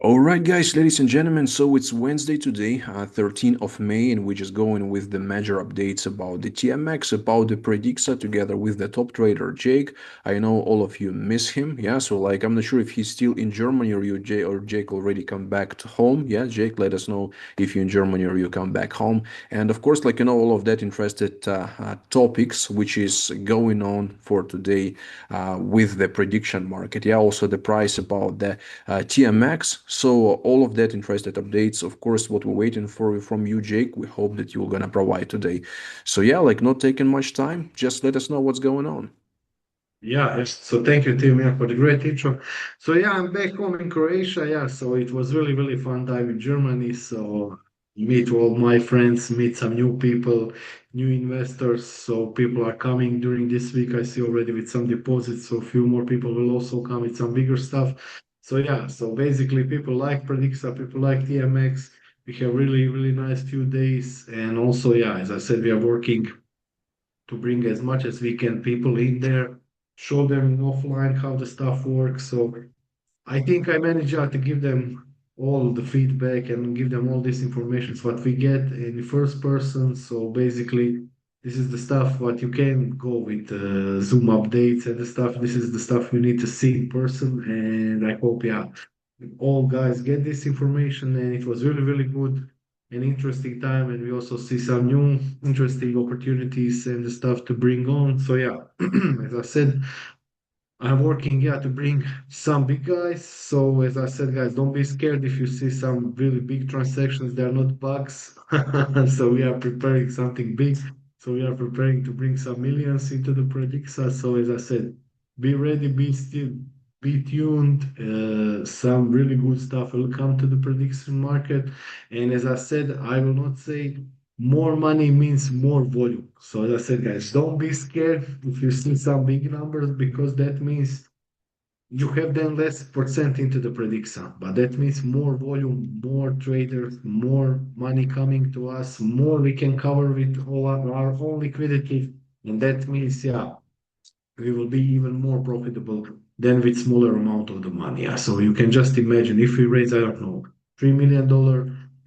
All right, guys, ladies and gentlemen. So it's Wednesday today, 13th of May, and we're just going with the major updates about the TMX, about the PREDIXA, together with the top trader Jake. I know all of you miss him, yeah. So like, I'm not sure if he's still in Germany or Jake already come back to home. Yeah, Jake, let us know if you're in Germany or you come back home. And of course, like all of that interested topics which is going on for today with the prediction market. Yeah, also the price about the TMX. So all of that interested updates, of course, what we're waiting for from you, Jake. We hope that you're gonna provide today. So yeah, like not taking much time. Just let us know what's going on. Yeah, yes. So thank you, Tim, yeah, for the great intro. So yeah, I'm back home in Croatia. Yeah, so it was really, really fun time in Germany. So meet all my friends, meet some new people, new investors. So people are coming during this week. I see already with some deposits. So a few more people will also come with some bigger stuff. So yeah, so basically people like Predixa, people like TMX. We have really, really nice few days. And also, yeah, as I said, we are working to bring as much as we can people in there, show them offline how the stuff works. So I think I managed to give them all the feedback and give them all this information. What we get in the first person. So basically, this is the stuff what you can go with Zoom updates and the stuff. This is the stuff you need to see in person. And I hope, yeah, all guys get this information. And it was really, really good and interesting time. And we also see some new interesting opportunities and the stuff to bring on. So yeah, as I said, I'm working, yeah, to bring some big guys. So as I said, guys, don't be scared if you see some really big transactions. They are not bugs. So we are preparing something big. So we are preparing to bring some millions into the Predixa. So as I said, be ready, be still, be tuned. Some really good stuff will come to the prediction market. And as I said, I will not say more money means more volume. So as I said, guys, don't be scared if you see some big numbers because that means you have then less percent into the prediction. But that means more volume, more traders, more money coming to us, more we can cover with all our own liquidity. And that means, yeah, we will be even more profitable than with smaller amount of the money. Yeah. So you can just imagine if we raise, I don't know, $3 million,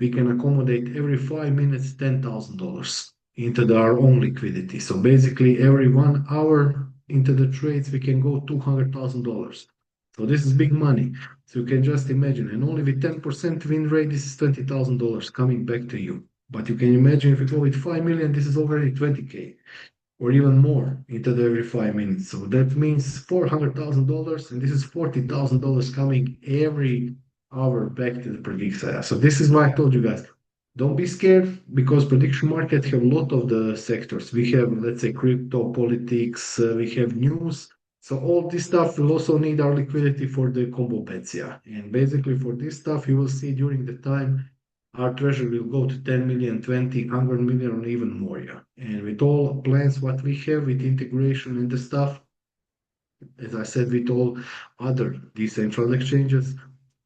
we can accommodate every 5 minutes $10,000 into our own liquidity. So basically, every 1 hour into the trades, we can go $200,000. So this is big money. So you can just imagine, and only with 10% win rate, this is $20,000 coming back to you. But you can imagine if you go with 5 million, this is already 20K or even more into the every 5 minutes. So that means $400,000, and this is $40,000 coming every hour back to the prediction. So this is why I told you guys, don't be scared because prediction market have a lot of the sectors. We have, let's say, crypto, politics, we have news. So all this stuff will also need our liquidity for the combo bets, yeah. And basically for this stuff, you will see during the time our treasury will go to 10 million, 20, 100 million, or even more. Yeah. And with all plans, what we have with integration and the stuff, as I said, with all other decentralized exchanges,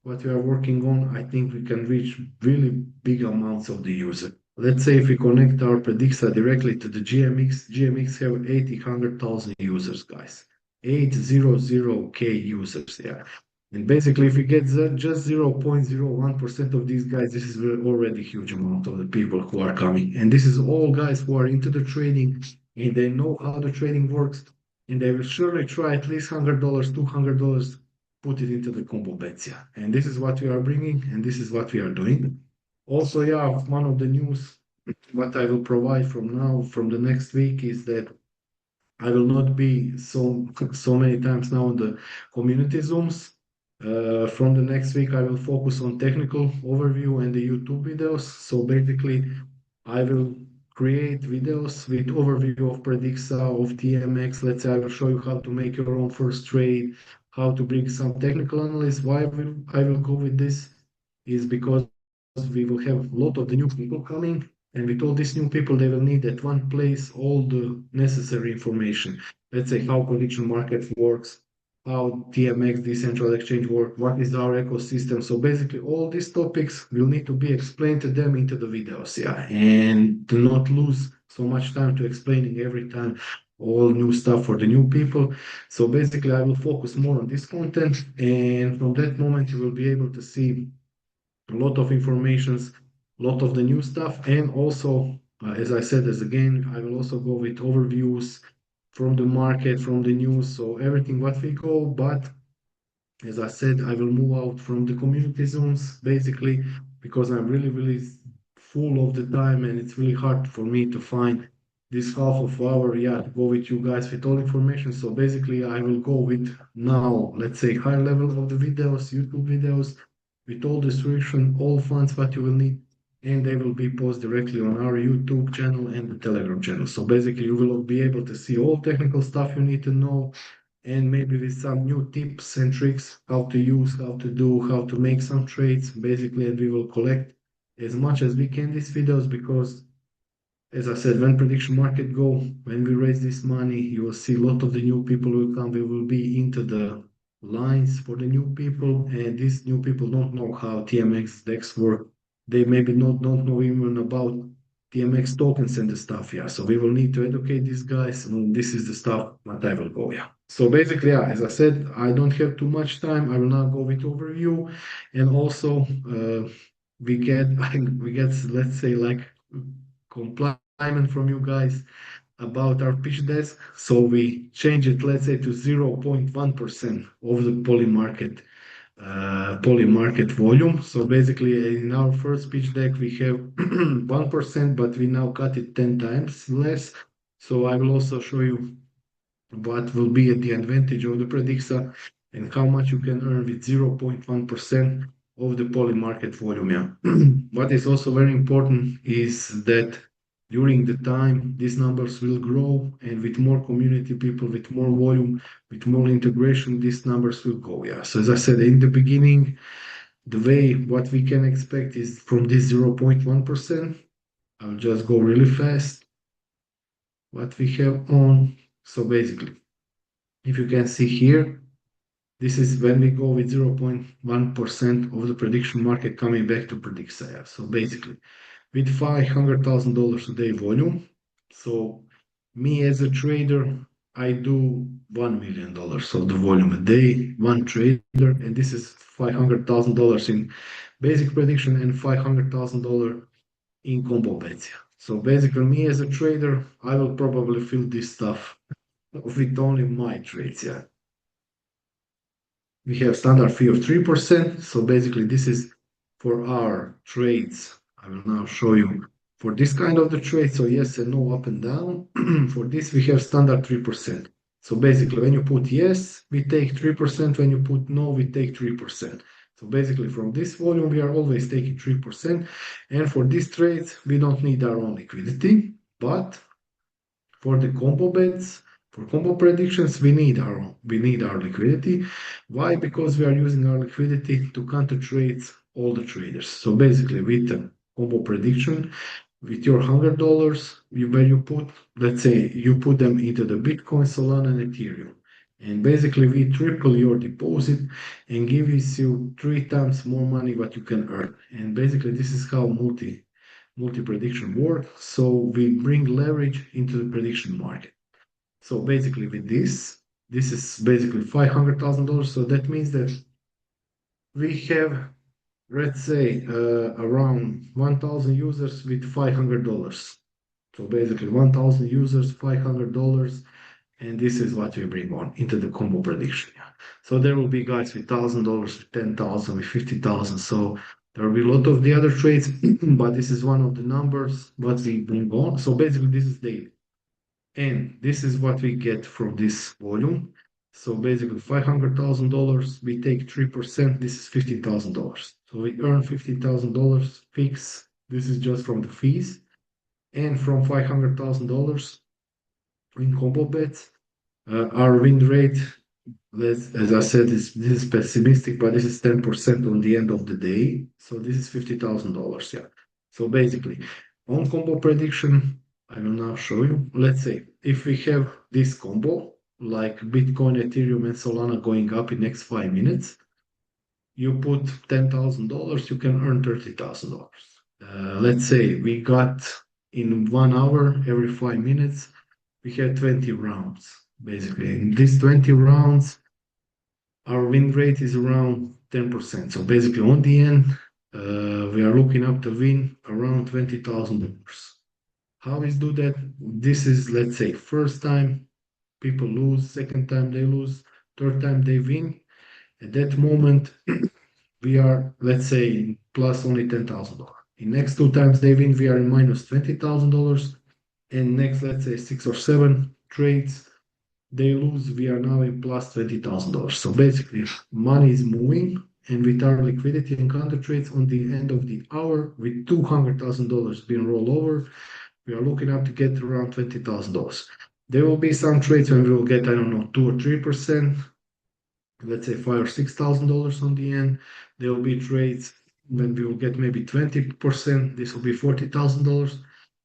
what we are working on, I think we can reach really big amounts of the user. Let's say if we connect our Predixa directly to the GMX have 80, 100,000 users, guys. 800K users, yeah. And basically, if we get just 0.01% of these guys, this is already a huge amount of the people who are coming. And this is all guys who are into the trading and they know how the trading works. And they will surely try at least $100, $200, put it into the combo bets. Yeah. And this is what we are bringing and this is what we are doing. Also, yeah, one of the news what I will provide from now, from the next week, is that I will not be so many times now on the community Zooms. From the next week, I will focus on technical overview and the YouTube videos. So basically, I will create videos with overview of Predixa, of TMX. Let's say I will show you how to make your own first trade, how to bring some technical analysis. Why I will go with this is because we will have a lot of the new people coming, and with all these new people, they will need at one place all the necessary information. Let's say how prediction market works, how TMX decentralized exchange work, what is our ecosystem. So basically, all these topics will need to be explained to them into the videos, yeah, and to not lose so much time to explaining every time all new stuff for the new people. So basically, I will focus more on this content, and from that moment, you will be able to see. a lot of informations, a lot of the new stuff, and also, as I said, as again, I will also go with overviews from the market, from the news, so everything what we go. But as I said, I will move out from the community zones basically because I'm really, really full of the time and it's really hard for me to find this half of hour, yeah, to go with you guys with all information. So basically, I will go with now, let's say, high level of the videos, YouTube videos, with all description, all funds what you will need, and they will be posted directly on our YouTube channel and the Telegram channel. So basically, you will be able to see all technical stuff you need to know and maybe with some new tips and tricks how to use, how to do, how to make some trades basically, and we will collect as much as we can these videos because as I said, when prediction market go, when we raise this money, you will see a lot of the new people will come. We will be into the lines for the new people, and these new people don't know how TMX DEX work. They maybe not don't know even about TMX tokens and the stuff. Yeah, so we will need to educate these guys, and this is the stuff that I will go. Yeah. So basically, yeah, as I said, I don't have too much time. I will now go with overview, and also we get we get let's say like compliment from you guys about our pitch desk. So we change it, let's say, to 0.1% of the poly market volume. So basically, in our first pitch deck, we have 1%, but we now cut it 10 times less. So I will also show you what will be the advantage of the Predixa and how much you can earn with 0.1% of the poly market volume. Yeah. What is also very important is that during the time these numbers will grow and with more community people, with more volume, with more integration, these numbers will go. Yeah. So as I said in the beginning, the way what we can expect is from this 0.1%. I'll just go really fast. What we have on. So basically, if you can see here, this is when we go with 0.1% of the prediction market coming back to PREDIXA. So basically, with $500,000 a day volume, so me as a trader, I do $1 million of the volume a day, one trader, and this is $500,000 in basic prediction and $500,000 in combo bets. So basically, me as a trader, I will probably fill this stuff with only my trades. Yeah. We have standard fee of 3%. So basically this is for our trades. I will now show you for this kind of the trade. So yes and no, up and down. For this, we have standard 3%. So basically when you put yes, we take 3%. When you put no, we take 3%. So basically from this volume, we are always taking 3%. And for these trades, we don't need our own liquidity, but for the combo bets, for combo predictions, we need our liquidity. Why? Because we are using our liquidity to counter trade all the traders. So basically, with the combo prediction, with your $100, where you put, let's say, you put them into the Bitcoin, Solana, and Ethereum. And basically, we triple your deposit and give you three times more money what you can earn. And basically, this is how multi-prediction work. So we bring leverage into the prediction market. So basically with this is basically $500,000. So that means that we have, let's say, around 1,000 users with $500. So basically 1,000 users, $500, and this is what we bring on into the combo prediction. Yeah. So there will be guys with $1,000, with 10,000, with 50,000. So there will be a lot of the other trades, but this is one of the numbers what we bring on. So basically this is daily. And this is what we get from this volume. So basically $500,000, we take 3%, this is $50,000. So we earn $50,000 fix. This is just from the fees. And from $500,000 in combo bets, our win rate, as I said, this is pessimistic, but this is 10% on the end of the day. So this is $50,000. Yeah. So basically, on combo prediction, I will now show you. Let's say if we have this combo, like Bitcoin, Ethereum, and Solana going up in next 5 minutes, you put $10,000, you can earn $30,000. Let's say we got in 1 hour, every 5 minutes, we had 20 rounds. Basically, in these 20 rounds, our win rate is around 10%. So basically, on the end, We are looking up to win around $20,000. How is do that? This is, let's say, first time people lose, second time they lose, third time they win. At that moment, we are, let's say, in plus only $10,000. In next two times they win, we are in minus $20,000. And next, let's say, six or seven trades they lose, we are now in plus $20,000. So basically, money is moving, and with our liquidity and counter trades on the end of the hour, with $200,000 being rolled over, we are looking up to get around $20,000. There will be some trades when we will get, I don't know, 2 or 3%, let's say $5 or $6,000 on the end. There will be trades when we will get maybe 20%. This will be $40,000.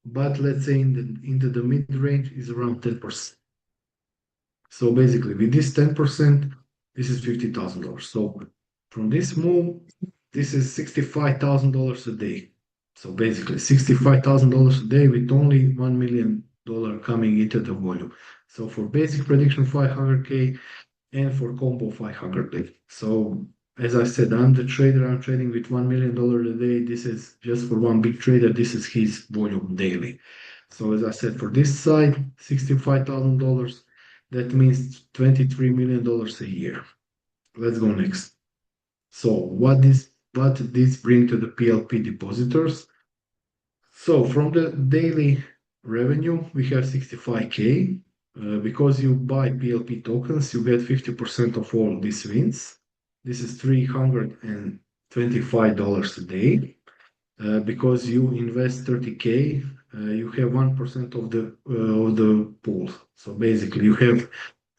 But let's say into the mid range is around 10%. So basically, with this 10%, this is $50,000. So from this move, this is $65,000 a day. So basically, $65,000 a day with only $1 million coming into the volume. So for basic prediction, 500K, and for combo 500K. So as I said, I'm the trader. I'm trading with $1 million a day. This is just for one big trader. This is his volume daily. So as I said, for this side, $65,000. That means $23 million a year. Let's go next. So what this bring to the PLP depositors? So from the daily revenue, we have 65K. Because you buy PLP tokens, you get 50% of all these wins. This is $325 a day. Because you invest 30K, you have 1% of the pool. So basically, you have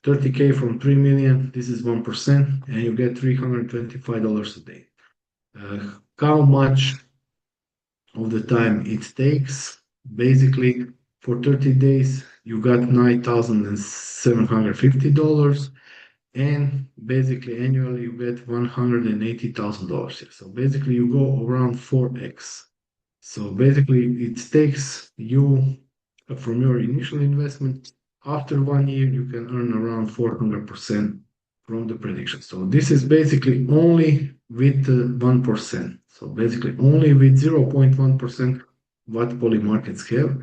30K from 3 million. This is 1%, and you get $325 a day. How much of the time it takes? Basically, for 30 days, you got $9,750, and basically annually you get $180,000. So basically, you go around 4x. So basically, it takes you from your initial investment. After 1 year, you can earn around 400% from the prediction. So this is basically only with 1%. So basically, only with 0.1% what poly markets have.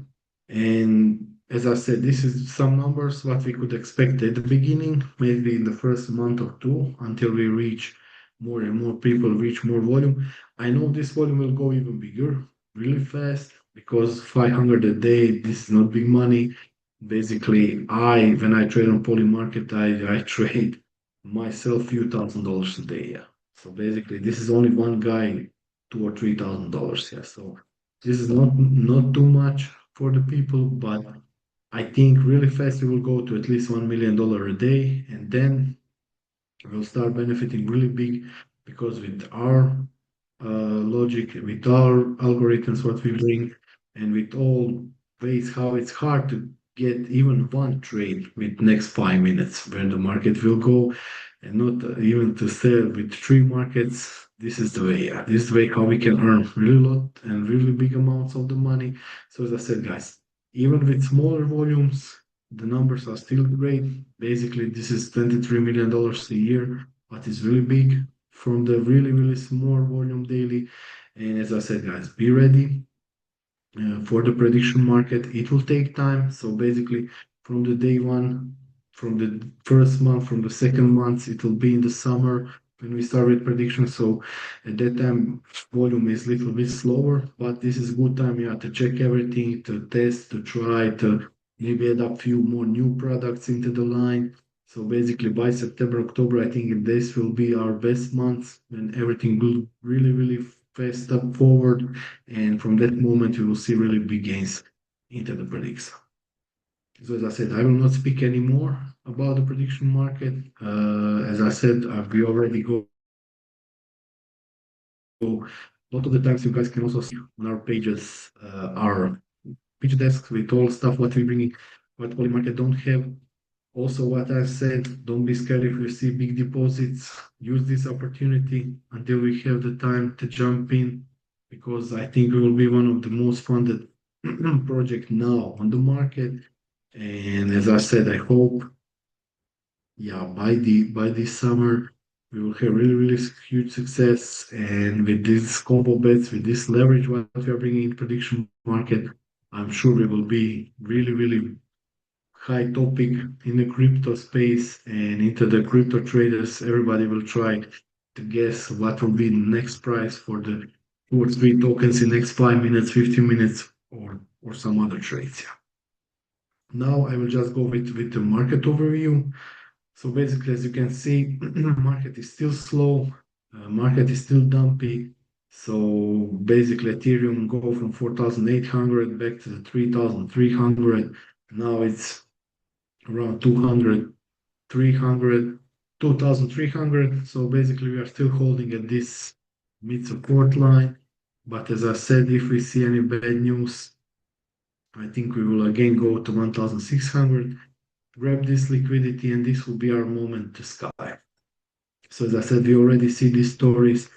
And as I said, this is some numbers what we could expect at the beginning, maybe in the first month or two, until we reach more and more people, reach more volume. I know this volume will go even bigger really fast because 500 a day, this is not big money. Basically, when I trade on poly market, I trade myself few $1,000s a day. Yeah. So basically, this is only one guy, $2 or $3,000. Yeah. So this is not too much for the people, but I think really fast we will go to at least $1 million a day, and then we'll start benefiting really big because with our logic, with our algorithms, what we bring, and with all ways how it's hard to get even one trade with next 5 minutes where the market will go, and not even to sell with three markets. This is the way, yeah. This is the way how we can earn really lot and really big amounts of the money. So as I said, guys, even with smaller volumes, the numbers are still great. Basically, this is $23 million a year, but it's really big from the really, really small volume daily. And as I said, guys, be ready for the prediction market. It will take time. So basically, from the day one, from the first month, from the second month, it will be in the summer when we start with prediction. So at that time, volume is a little bit slower, but this is good time, yeah, to check everything, to test, to try, to maybe add a few more new products into the line. So basically, by September, October, I think this will be our best months when everything will really, really fast step forward. And from that moment, you will see really big gains into the predicts. So as I said, I will not speak anymore about the prediction market. As I said, we already go. A lot of the times, you guys can also see on our pages our pitch desks with all stuff what we bring, what poly market don't have. Also, what I said, don't be scared if you see big deposits. Use this opportunity until we have the time to jump in, because I think we will be one of the most funded project now on the market. And as I said, I hope, yeah, by this summer, we will have really, really huge success. And with these combo bets, with this leverage, what we are bringing in prediction market, I'm sure we will be really, really high topic in the crypto space and into the crypto traders. Everybody will try to guess what will be the next price for the two or three tokens in next 5 minutes, 15 minutes, or some other trades. Yeah. Now I will just go with the market overview. So basically, as you can see, market is still slow, market is still dumpy. So basically, Ethereum go from 4,800 back to the 3,300. Now it's around 200, 300, 2,300. So basically, we are still holding at this mid support line. But as I said, if we see any bad news, I think we will again go to 1,600, grab this liquidity, and this will be our moment to sky. So as I said, we already see these stories.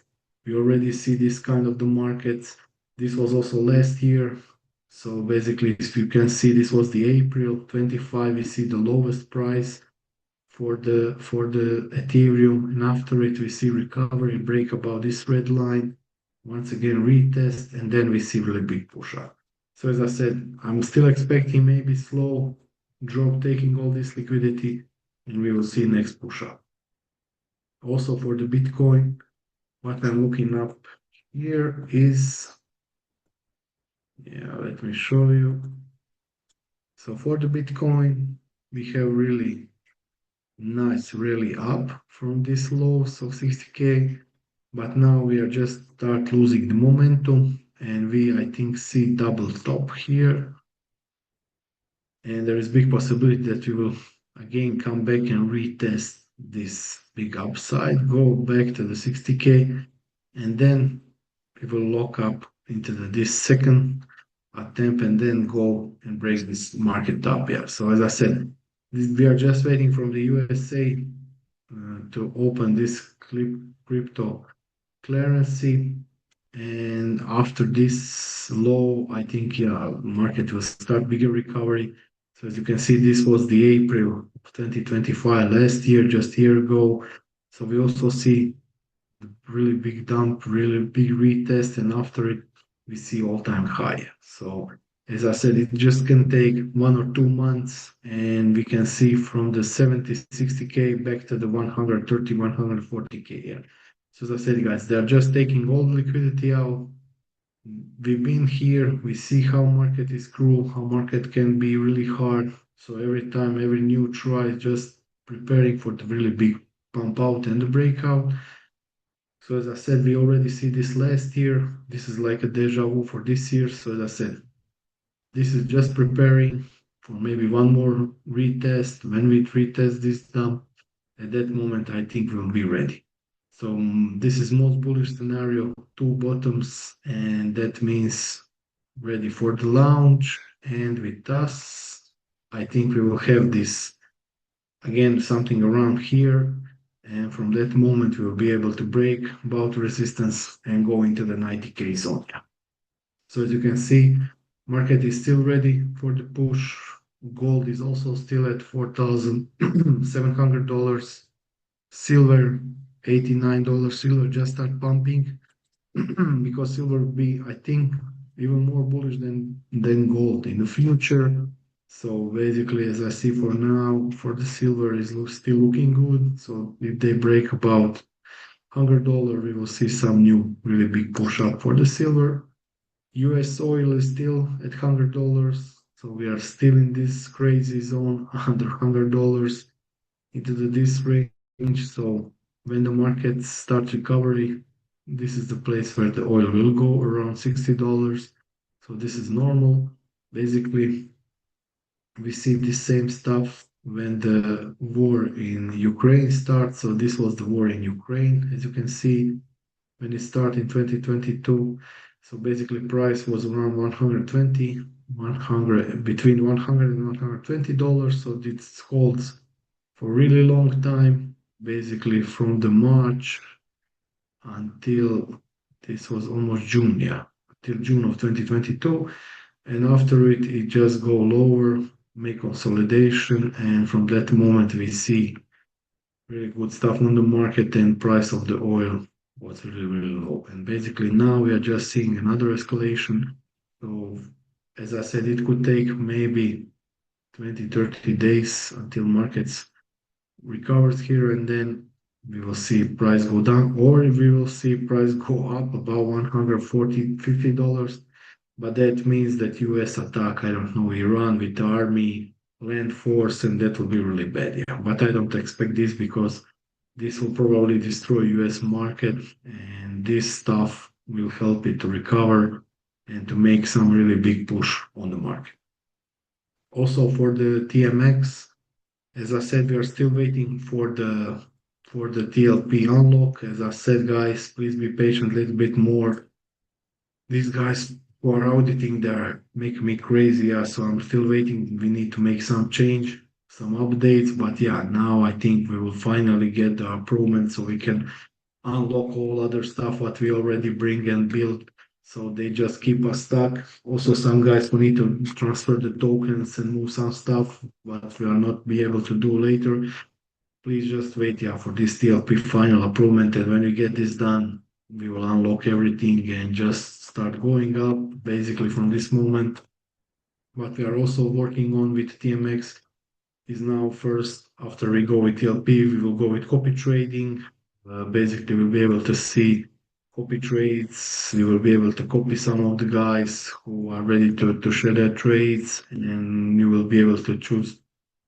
We already see this kind of the markets. This was also last year. So basically, if you can see, this was the April 25. We see the lowest price for the Ethereum, and after it we see recovery break above this red line. Once again retest, and then we see really big push up. So as I said, I'm still expecting maybe slow drop taking all this liquidity, and we will see next push up. Also for the Bitcoin, what I'm looking up here is, yeah, let me show you. So for the Bitcoin, we have really nice really up from this lows of 60K, but now we are just start losing the momentum, and we I think see double top here, and there is big possibility that we will again come back and retest this big upside, go back to the 60K, and then we will lock up into this second attempt and then go and break this market up. Yeah. So as I said, we are just waiting from the USA to open this crypto clearancy. And after this low, I think, yeah, market will start bigger recovery. So as you can see, this was the April of 2025 last year, just a year ago. So we also see really big dump, really big retest, and after it, we see all-time high. So as I said, it just can take 1 or 2 months, and we can see from the 70, 60K back to the 130, 140K. Yeah. So as I said, guys, they're just taking all the liquidity out. We've been here, we see how market is cruel, how market can be really hard. So every time, every new try, just preparing for the really big pump out and the breakout. So as I said, we already see this last year. This is like a deja vu for this year. So as I said, this is just preparing for maybe one more retest. When we retest this dump, at that moment, I think we'll be ready. So this is most bullish scenario, two bottoms, and that means ready for the launch. And with us, I think we will have this again, something around here. And from that moment, we will be able to break about resistance and go into the 90K zone. So as you can see, market is still ready for the push. Gold is also still at $4,700. Silver, $89. Silver just start pumping because silver will be, I think, even more bullish than gold in the future. So basically, as I see for now, for the silver is still looking good. So if they break about $100, we will see some new really big push up for the silver. US oil is still at $100. So we are still in this crazy zone under $100 into this range. So when the markets start recovery, this is the place where the oil will go around $60. So this is normal. Basically, we see the same stuff when the war in Ukraine starts. So this was the war in Ukraine, as you can see, when it started in 2022. So basically, price was around 120, 100 between 100 and $120. So this holds for a really long time, basically from the March until this was almost June, yeah, till June of 2022. And after it, it just go lower, make consolidation, and from that moment we see really good stuff on the market, and price of the oil was really, really low. And basically now we are just seeing another escalation. So as I said, it could take maybe 20, 30 days until markets recovers here, and then we will see price go down, or we will see price go up about 140, $50. But that means that US attack, I don't know, Iran with the army, land force, and that will be really bad. Yeah, but I don't expect this because this will probably destroy US market, and this stuff will help it to recover and to make some really big push on the market. Also for the TMX, as I said, we are still waiting for the TLP unlock. As I said, guys, please be patient a little bit more. These guys who are auditing there make me crazy. Yeah, so I'm still waiting. We need to make some change, some updates. But yeah, now I think we will finally get the improvement so we can unlock all other stuff what we already bring and build. So they just keep us stuck. Also, some guys who need to transfer the tokens and move some stuff, but we will not be able to do later. Please just wait, yeah, for this TLP final improvement, and when we get this done, we will unlock everything and just start going up basically from this moment. What we are also working on with TMX is now first, after we go with TLP, we will go with copy trading. Basically, we'll be able to see copy trades. We will be able to copy some of the guys who are ready to share their trades, and you will be able to choose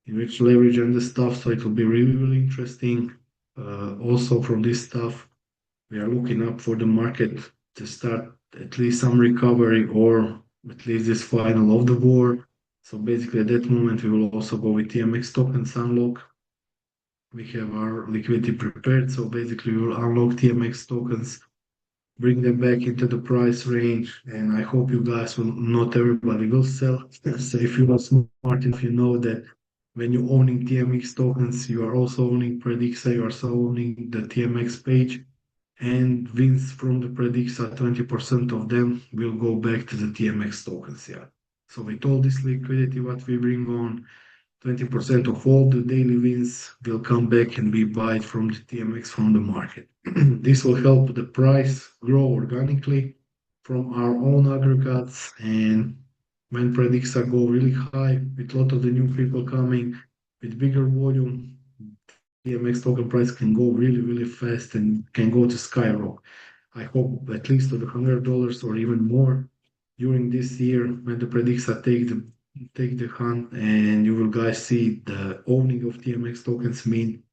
in which leverage and the stuff. So it will be really, really interesting. Also, from this stuff, we are looking up for the market to start at least some recovery or at least this final of the war. So basically, at that moment, we will also go with TMX tokens unlock. We have our liquidity prepared. So basically, we will unlock TMX tokens, bring them back into the price range. And I hope you guys will, not everybody will sell. So if you are smart enough, you know that when you're owning TMX tokens, you are also owning PREDIXA, you are also owning the TMX page, and wins from the PREDIXA, 20% of them will go back to the TMX tokens. Yeah. So with all this liquidity, what we bring on, 20% of all the daily wins will come back and be bought from the TMX from the market. This will help the price grow organically from our own aggregates, and when PREDIXA go really high with a lot of the new people coming with bigger volume, TMX token price can go really, really fast and can go to skyrocket. I hope at least to the $100 or even more during this year when the Predixa take the hunt, and you will guys see the owning of TMX tokens mean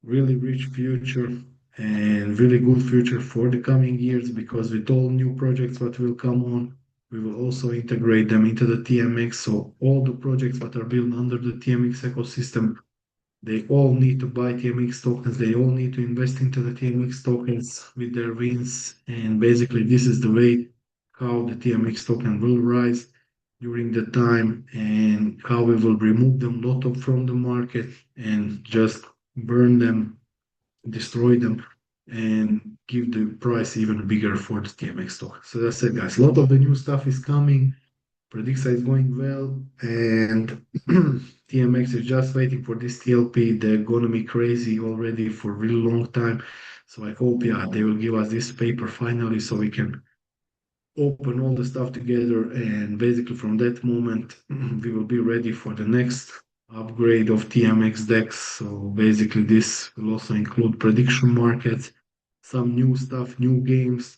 really rich future and really good future for the coming years, because with all new projects what will come on, we will also integrate them into the TMX. So all the projects that are built under the TMX ecosystem, they all need to buy TMX tokens. They all need to invest into the TMX tokens with their wins. And basically, this is the way how the TMX token will rise during the time, and how we will remove them lot of from the market and just burn them, destroy them, and give the price even bigger for the TMX token. So that's it, guys. A lot of the new stuff is coming. Predixa is going well, and TMX is just waiting for this TLP. They're gonna be crazy already for a really long time. So I hope, yeah, they will give us this paper finally so we can open all the stuff together. And basically, from that moment, we will be ready for the next upgrade of TMX DEX. So basically, this will also include prediction markets, some new stuff, new games,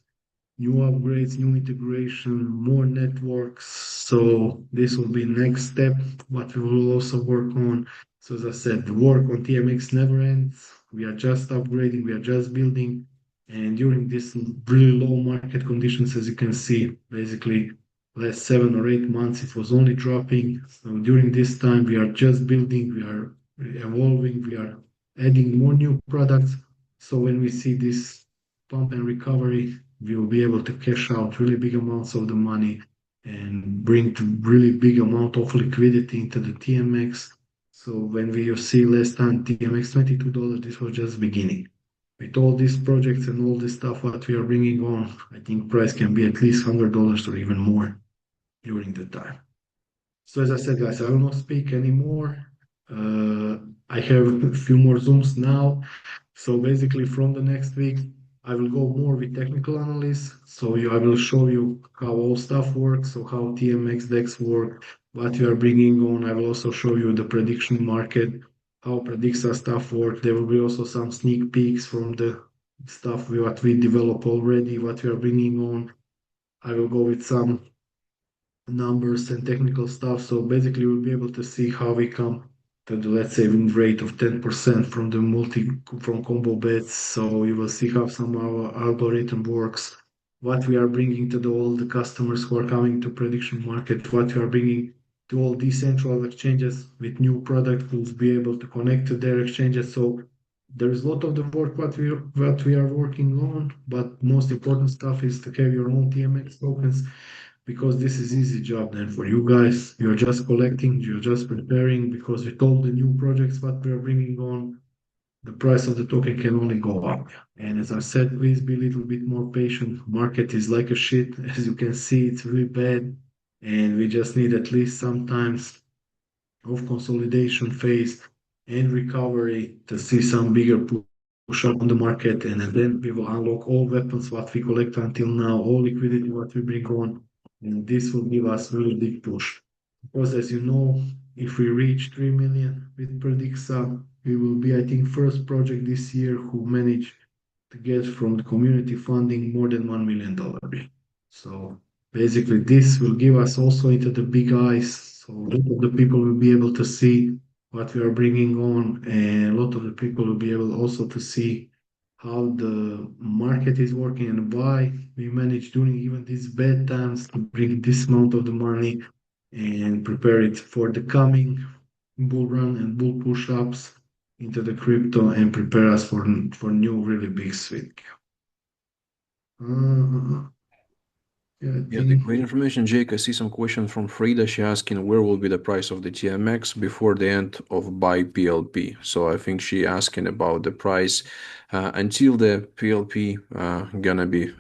new upgrades, new integration, more networks. So this will be next step, what we will also work on. So as I said, the work on TMX never ends. We are just upgrading, we are just building. And during this really low market conditions, as you can see, basically last 7 or 8 months, it was only dropping. So during this time, we are just building, we are evolving, we are adding more new products. So when we see this pump and recovery, we will be able to cash out really big amounts of the money and bring to really big amount of liquidity into the TMX. So when we see last time TMX $22, this was just beginning. With all these projects and all this stuff what we are bringing on, I think price can be at least $100 or even more during the time. So as I said, guys, I will not speak anymore. I have a few more Zooms now. So basically, from the next week, I will go more with technical analysis. So I will show you how all stuff works, so how TMX DEX work, what you are bringing on. I will also show you the prediction market, how PREDIXA stuff work. There will be also some sneak peeks from the stuff what we develop already, what we are bringing on. I will go with some numbers and technical stuff. So basically, we'll be able to see how we come to the, let's say, win rate of 10% from the from combo bets. So you will see how some of our algorithm works, what we are bringing to all the customers who are coming to prediction market, what we are bringing to all decentralized exchanges with new product who's be able to connect to their exchanges. So there is a lot of the work what we are working on, but most important stuff is to have your own TMX tokens because this is easy job then for you guys. You're just collecting, you're just preparing because with all the new projects what we are bringing on, the price of the token can only go up. And as I said, please be a little bit more patient. Market is like a shit. As you can see, it's really bad. And we just need at least sometimes of consolidation phase and recovery to see some bigger push up on the market. And then we will unlock all weapons what we collect until now, all liquidity what we bring on. And this will give us really big push. Because as you know, if we reach 3 million with Predixa, we will be, I think, first project this year who managed to get from the community funding more than $1 million. So basically, this will give us also into the big eyes. So a lot of the people will be able to see what we are bringing on, and a lot of the people will be able also to see how the market is working and why we managed during even these bad times to bring this amount of the money and prepare it for the coming bull run and bull push-ups into the crypto and prepare us for new really big swing. Uh, yeah, I Yeah, the think great information, Jake. I see some question from Frida. She asking where will be the price of the TMX before the end of buy PLP. So I think she asking about the price until the PLP gonna be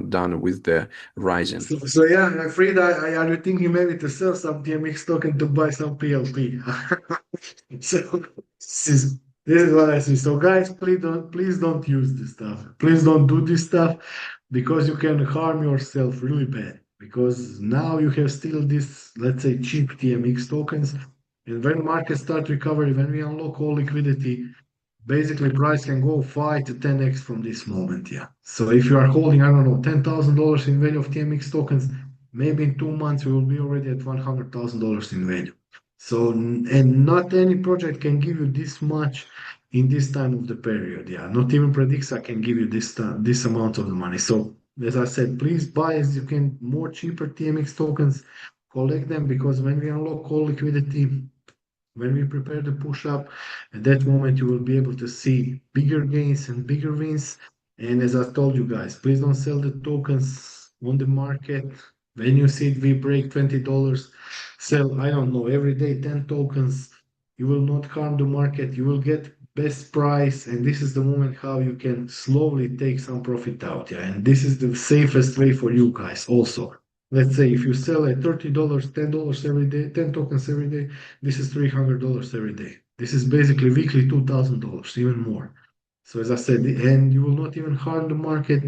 done with the rising. so. Yeah, I'm afraid are you thinking maybe to sell some TMX token to buy some PLP? So this is what I see. So guys, please don't use this stuff. Please don't do this stuff because you can harm yourself really bad. Because now you have still this, let's say, cheap TMX tokens, and when markets start recovery, when we unlock all liquidity, basically price can go 5 to 10x from this moment. Yeah. So if you are holding, I don't know, $10,000 in value of TMX tokens, maybe in 2 months we will be already at $100,000 in value. So and not any project can give you this much in this time of the period. Yeah. Not even Predixa can give you this amount of the money. So as I said, please buy as you can more cheaper TMX tokens, collect them because when we unlock all liquidity, when we prepare the push up, at that moment you will be able to see bigger gains and bigger wins. And as I told you guys, please don't sell the tokens on the market. When you see it, we break $20, sell, I don't know, every day 10 tokens. You will not harm the market. You will get best price. And this is the moment how you can slowly take some profit out. Yeah. And this is the safest way for you guys also. Let's say if you sell at $30, $10 every day, 10 tokens every day, this is $300 every day. This is basically weekly $2,000, even more. So as I said, and you will not even harm the market.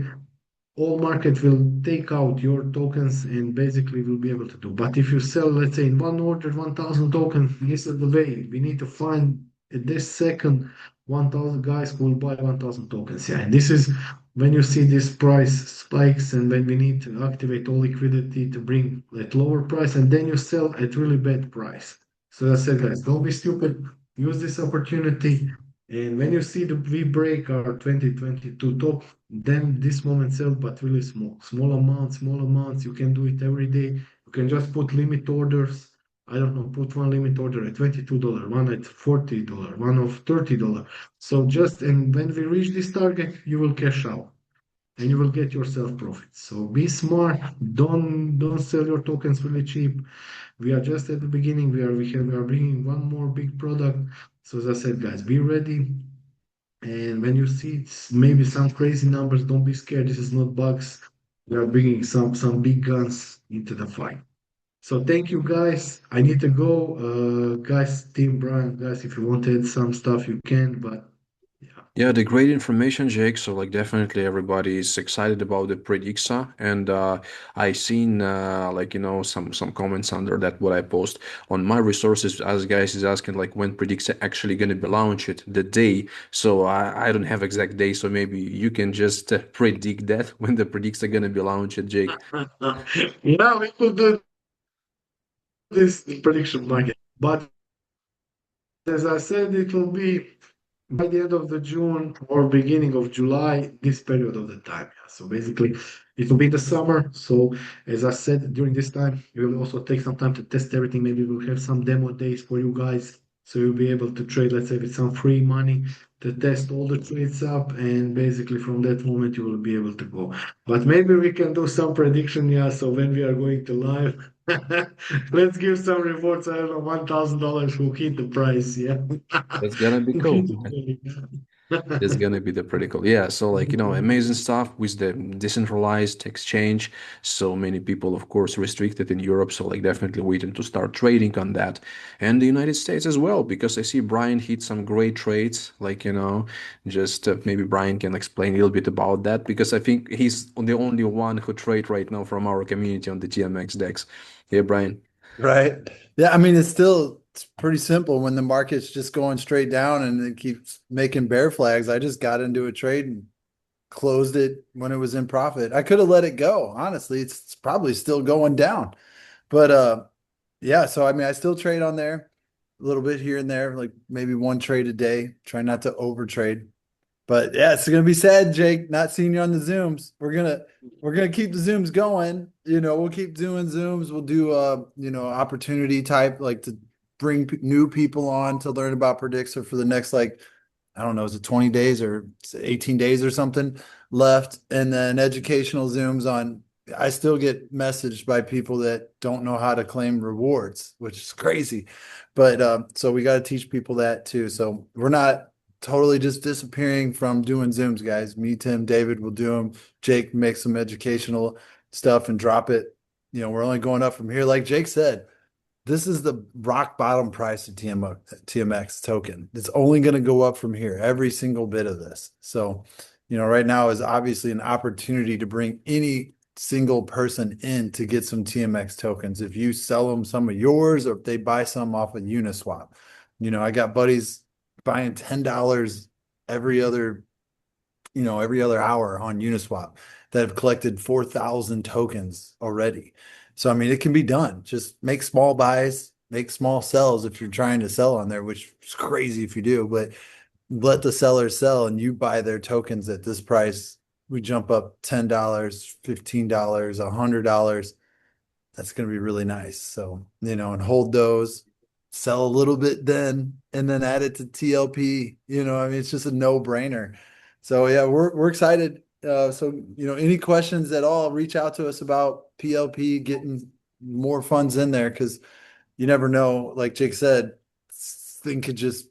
All market will take out your tokens and basically will be able to do. But if you sell, let's say in one order, 1,000 tokens, this is the way. We need to find at this second 1,000 guys who will buy 1,000 tokens. Yeah, and this is when you see this price spikes and when we need to activate all liquidity to bring at lower price and then you sell at really bad price. So I said, guys, don't be stupid. Use this opportunity. And when you see the we break our 2022 top, then this moment sell, but really small amounts. You can do it every day. You can just put limit orders. I don't know, put one limit order at $22, one at $40, one of $30. So just and when we reach this target, you will cash out and you will get yourself profit. So be smart. Don't sell your tokens really cheap. We are just at the beginning. We are bringing one more big product. So as I said, guys, be ready. And when you see maybe some crazy numbers, don't be scared. This is not bugs. We are bringing some big guns into the fight. So thank you guys. I need to go. Guys, Team Brian, guys, if you want to add some stuff, you can, but yeah. Yeah, the great information, Jake. So like definitely everybody is excited about the Predixa, and I seen like some comments under that what I post on my resources as guys is asking like when Predixa actually gonna be launched the day. So I don't have exact day, so maybe you can just predict that when the Predixa gonna be launched, Jake. Yeah, we could do this prediction market. But as I said, it will be by the end of the June or beginning of July, this period of the time. Yeah. So basically, it will be the summer. So as I said, during this time, we will also take some time to test everything. Maybe we'll have some demo days for you guys. So you'll be able to trade, let's say, with some free money to test all the trades up. And basically, from that moment, you will be able to go. But maybe we can do some prediction. Yeah. So when we are going to live, let's give some rewards. I don't know, $1,000 who hit the price. Yeah. That's gonna be Who hit cool. the It's gonna be the protocol. Yeah, so like amazing stuff with the decentralized exchange. So many people, of course, restricted in Europe. So like definitely waiting to start trading on that. And the United States as well, because I see Brian hit some great trades. Like, just maybe Brian can explain a little bit about that because I think he's the only one who trade right now from our community on the TMX DEX. Yeah, Brian. Right. Yeah, I mean it's pretty simple when the market's just going straight down and it keeps making bear flags. I just got into a trade and closed it when it was in profit. I could have let it go. Honestly, it's probably still going down. But yeah, so I mean I still trade on there a little bit here and there, like maybe one trade a day. Try not to over trade. But yeah, it's gonna be sad, Jake, not seeing you on the Zooms. We're gonna keep the Zooms going. We'll keep doing Zooms. We'll do opportunity type, like to bring new people on to learn about Predixa for the next like, I don't know, is it 20 days or 18 days or something left? And then educational Zooms on. I still get messaged by people that don't know how to claim rewards, which is crazy. But so we got to teach people that too. So we're not totally just disappearing from doing Zooms, guys. Me, Tim, David will do them. Jake makes some educational stuff and drop it. We're only going up from here. Like Jake said, this is the rock bottom price of TMX token. It's only going to go up from here, every single bit of this. So, right now is obviously an opportunity to bring any single person in to get some TMX tokens. If you sell them some of yours or if they buy some off of Uniswap. I got buddies buying $10 every other, every other hour on Uniswap that have collected 4,000 tokens already. So, I mean, it can be done. Just make small buys, make small sells if you're trying to sell on there, which is crazy if you do, but let the seller sell and you buy their tokens at this price. We jump up $10, $15, $100. That's going to be really nice. So, and hold those, sell a little bit then, and then add it to TLP. I mean, it's just a no-brainer. So yeah, we're excited. So any questions at all, reach out to us about PLP, getting more funds in there because you never know. Like Jake said, thing could just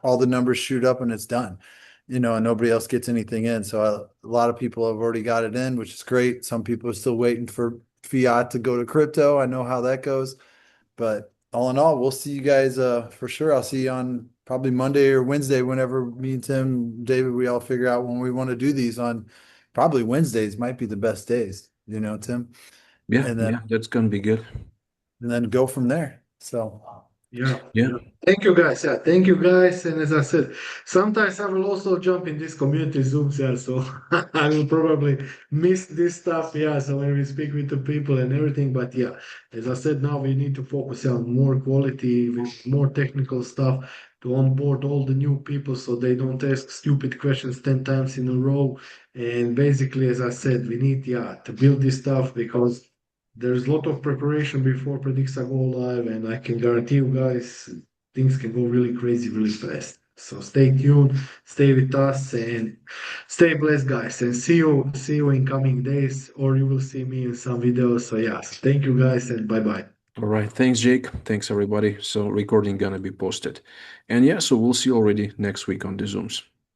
all the numbers shoot up and it's done. And nobody else gets anything in. So a lot of people have already got it in, which is great. Some people are still waiting for fiat to go to crypto. I know how that goes. But all in all, we'll see you guys for sure. I'll see you on probably Monday or Wednesday, whenever me and Tim, David, we all figure out when we want to do these on probably Wednesdays might be the best days, Tim. Yeah, And then yeah, that's gonna be good. go from there. So Yeah. Yeah. Yeah. Thank you guys. Yeah. Thank you guys. And as I said, sometimes I will also jump in this community Zooms. Yeah. So I will probably miss this stuff. Yeah. So when we speak with the people and everything. But yeah, as I said, now we need to focus on more quality with more technical stuff to onboard all the new people so they don't ask stupid questions 10 times in a row. And basically, as I said, we need, yeah, to build this stuff because there's a lot of preparation before Predixa go live, and I can guarantee you guys things can go really crazy really fast. So stay tuned, stay with us, and stay blessed, guys. And see you in coming days, or you will see me in some videos. So yes, thank you guys, and bye bye. All right. Thanks, Jake. Thanks, everybody. So recording gonna be posted. And yeah, so we'll see you already next week on the Zooms.